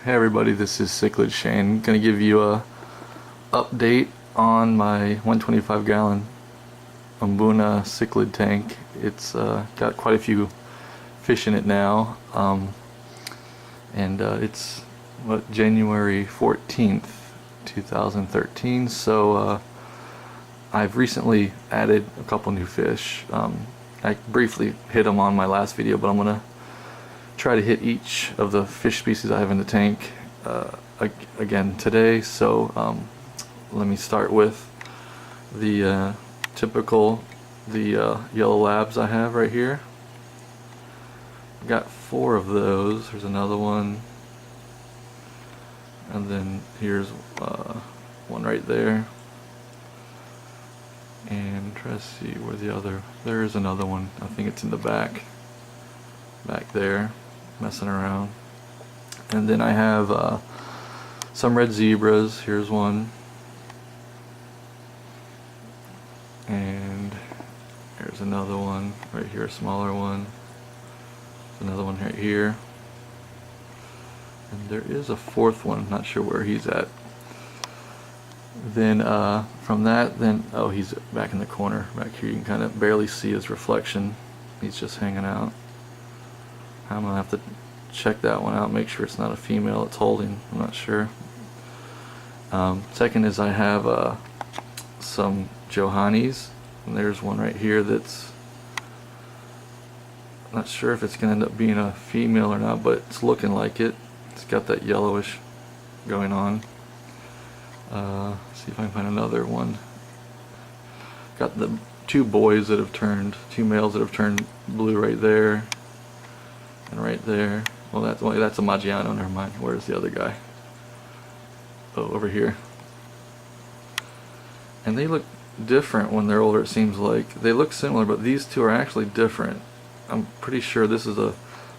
Hey everybody, this is Cichlid Shane. Gonna give you a update on my 125 gallon Umbuna cichlid tank. It's got quite a few fish in it now, and it's January 14th 2013, so I've recently added a couple new fish. I briefly hit them on my last video, but I'm gonna try to hit each of the fish species I have in the tank again today. So let me start with the yellow labs I have right here. Got 4 of those. There's another one, and then here's one right there, and try to see where there is another one. I think it's in the back there, messing around. And then I have some red zebras. Here's one, and here's another one right here, a smaller one. There's another one right here, and there is a 4th one, not sure where he's at. Then from that, oh, he's back in the corner back here. You can kind of barely see his reflection. He's just hanging out. I'm gonna have to check that one out, make sure it's not a female it's holding. I'm not sure. Second is I have some Johannes, and there's one right here that's not sure if it's gonna end up being a female or not, but it's looking like it. It's got that yellowish going on. See if I can find another one. Got the 2 males that have turned blue right there and right there. Well, that's a Maggiano, never mind. Where's the other guy? Oh, over here. And they look different when they're older, it seems like. They look similar, but these 2 are actually different. I'm pretty sure this is a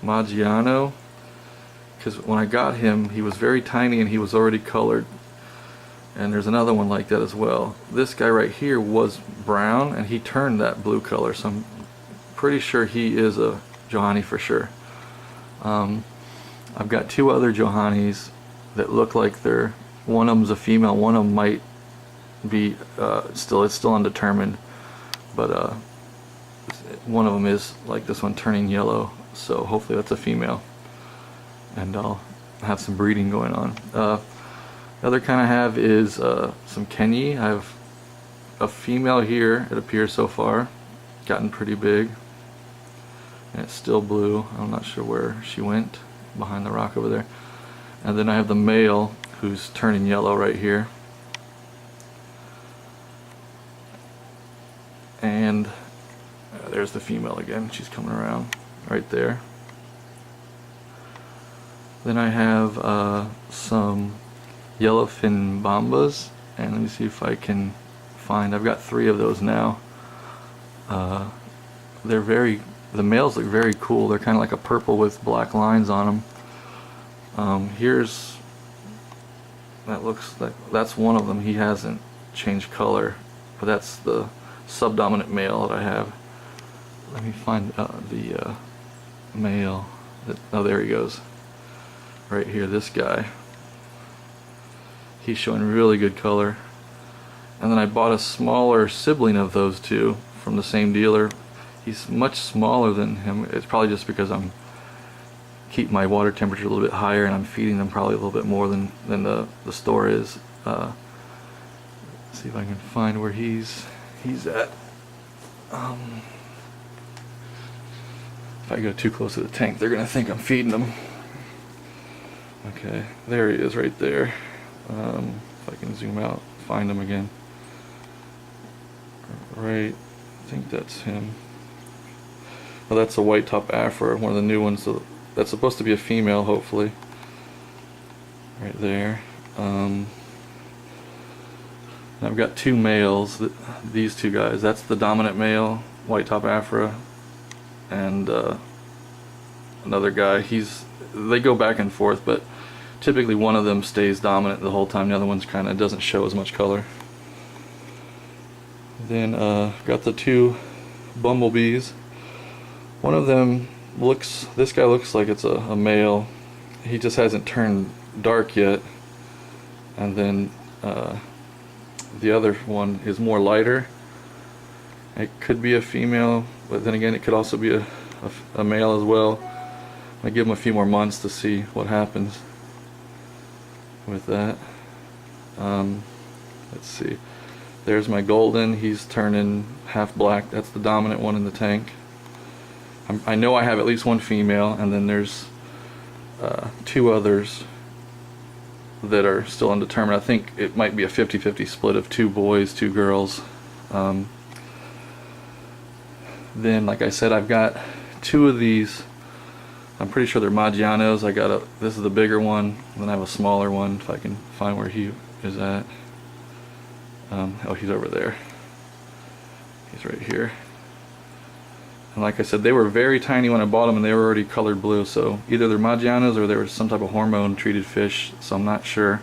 Maggiano, because when I got him, he was very tiny and he was already colored. And there's another one like that as well. This guy right here was brown and he turned that blue color, so I'm pretty sure he is a Johannes for sure. I've got 2 other Johannes that look like one of them's a female, one of them might be it's still undetermined, but one of them is like this one, turning yellow, so hopefully that's a female, and I'll have some breeding going on. The other kind I have is some Kenyi. I have a female here, it appears so far, gotten pretty big, and it's still blue. I'm not sure where she went, behind the rock over there. And then I have the male who's turning yellow right here, and there's the female again. She's coming around right there. Then I have some yellowfin bombas, and let me see if I can find, I've got 3 of those now. The males look very cool. They're kind of like a purple with black lines on them. That's one of them. He hasn't changed color, but that's the subdominant male that I have. Let me find the male. Oh, there he goes. Right here, this guy. He's showing really good color. And then I bought a smaller sibling of those 2 from the same dealer. He's much smaller than him. It's probably just because I'm keep my water temperature a little bit higher, and I'm feeding them probably a little bit more than the store is. Let's see if I can find where he's at. If I go too close to the tank, they're gonna think I'm feeding them. Okay, there he is right there. If I can zoom out, find him again. Right, I think that's him. Oh, that's a white top Afra, one of the new ones. So that's supposed to be a female, hopefully. Right there. I've got 2 males. These 2 guys. That's the dominant male, white top Afra, and another guy. They go back and forth, but typically one of them stays dominant the whole time. The other one's kind of doesn't show as much color. Then got the 2 bumblebees. One of them this guy looks like it's a male. he just hasn't turned dark yet, and then the other one is more lighter. It could be a female, but then again it could also be a male as well. I give him a few more months to see what happens with that. Let's see, there's my golden. He's turning half black. That's the dominant one in the tank. I know I have at least one female, and then there's two others that are still undetermined. I think it might be a 50-50 split of 2 boys, 2 girls. Then, like I said, I've got 2 of these. I'm pretty sure they're Maggianos. This is the bigger one, and then I have a smaller one if I can find where he is at. Oh, he's over there. He's right here. And like I said, they were very tiny when I bought them, and they were already colored blue, so either they're Maggianos or they were some type of hormone treated fish, so I'm not sure.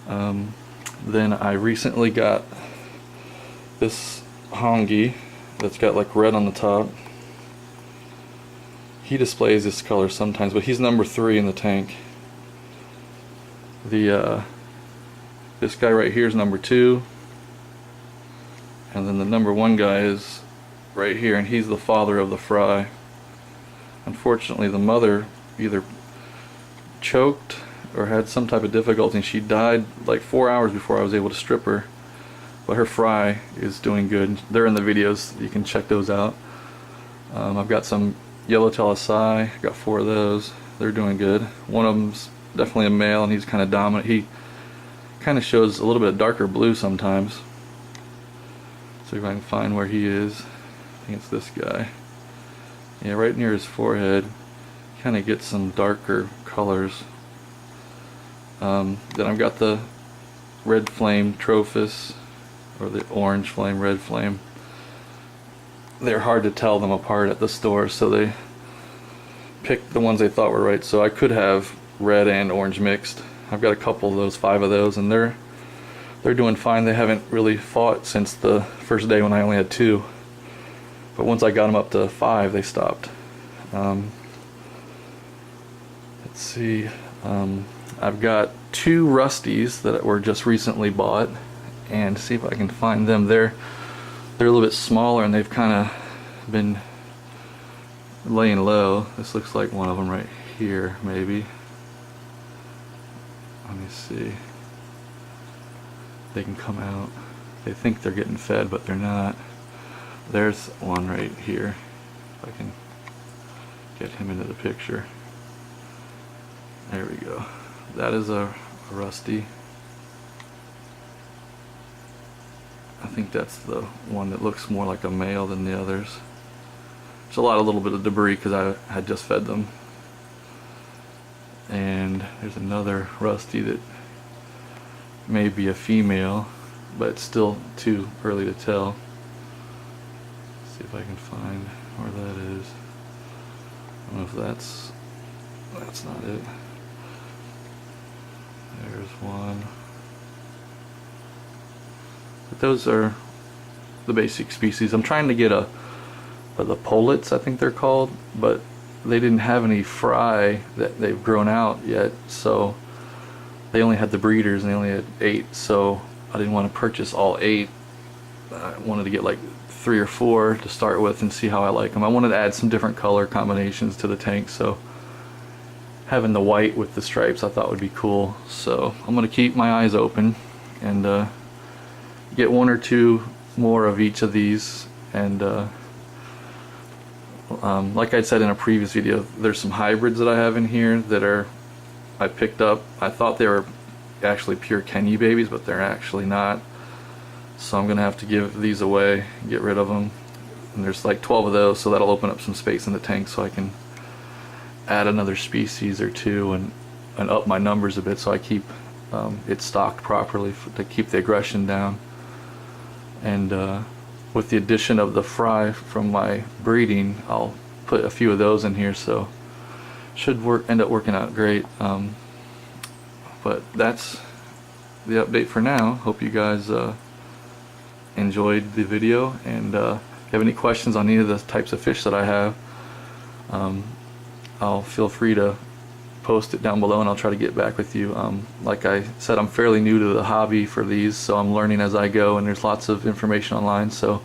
Then I recently got this hongi that's got like red on the top. He displays this color sometimes, but he's number 3 in the tank. This guy right here is number 2, and then the number 1 guy is right here, and he's the father of the fry. Unfortunately, the mother either choked or had some type of difficulty, and she died like 4 hours before I was able to strip her. But her fry is doing good. They're in the videos, you can check those out. I've got some yellowtail acai, got 4 of those. They're doing good. One of them's definitely a male, and he's kind of dominant. He kind of shows a little bit darker blue sometimes. So if I can find where he is, I think it's this guy. Yeah, right near his forehead. Kind of gets some darker colors. Then I've got the red flame trophus, or the orange flame, red flame. They're hard to tell them apart at the store, so they picked the ones they thought were right. So I could have red and orange mixed. I've got a couple of those, 5 of those, and they're doing fine. They haven't really fought since the first day when I only had 2. But once I got them up to 5, they stopped. Let's see. I've got 2 rusties that were just recently bought, and see if I can find them. They're a little bit smaller, and they've kind of been laying low. This looks like one of them right here, maybe. Let me see. They can come out. They think they're getting fed, but they're not. There's one right here. If I can get him into the picture. There we go. That is a rusty. I think that's the one that looks more like a male than the others. There's a little bit of debris because I had just fed them. And there's another rusty that may be a female, but it's still too early to tell. Let's see if I can find where that is. I don't know if that's not it. There's one. But those are the basic species. I'm trying to get the pullets, I think they're called, but they didn't have any fry that they've grown out yet, so they only had the breeders, and they only had 8, so I didn't want to purchase all 8. I wanted to get like 3 or 4 to start with and see how I like them. I wanted to add some different color combinations to the tank, so having the white with the stripes I thought would be cool. So I'm going to keep my eyes open and get 1 or 2 more of each of these. And like I said in a previous video, there's some hybrids that I have in here that I picked up. I thought they were actually pure Kenya babies, but they're actually not. So I'm gonna have to give these away, get rid of them. And there's like 12 of those, so that'll open up some space in the tank so I can add another species or 2 and up my numbers a bit, so I keep it stocked properly to keep the aggression down. And with the addition of the fry from my breeding, I'll put a few of those in here, so should end up working out great. But that's the update for now. Hope you guys enjoyed the video, and if you have any questions on any of the types of fish that I have, I'll feel free to post it down below and I'll try to get back with you. Like I said, I'm fairly new to the hobby for these, so I'm learning as I go, and there's lots of information online, so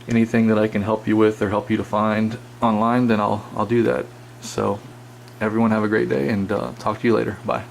anything that I can help you with or help you to find online, then I'll do that. So everyone have a great day, and talk to you later. Bye.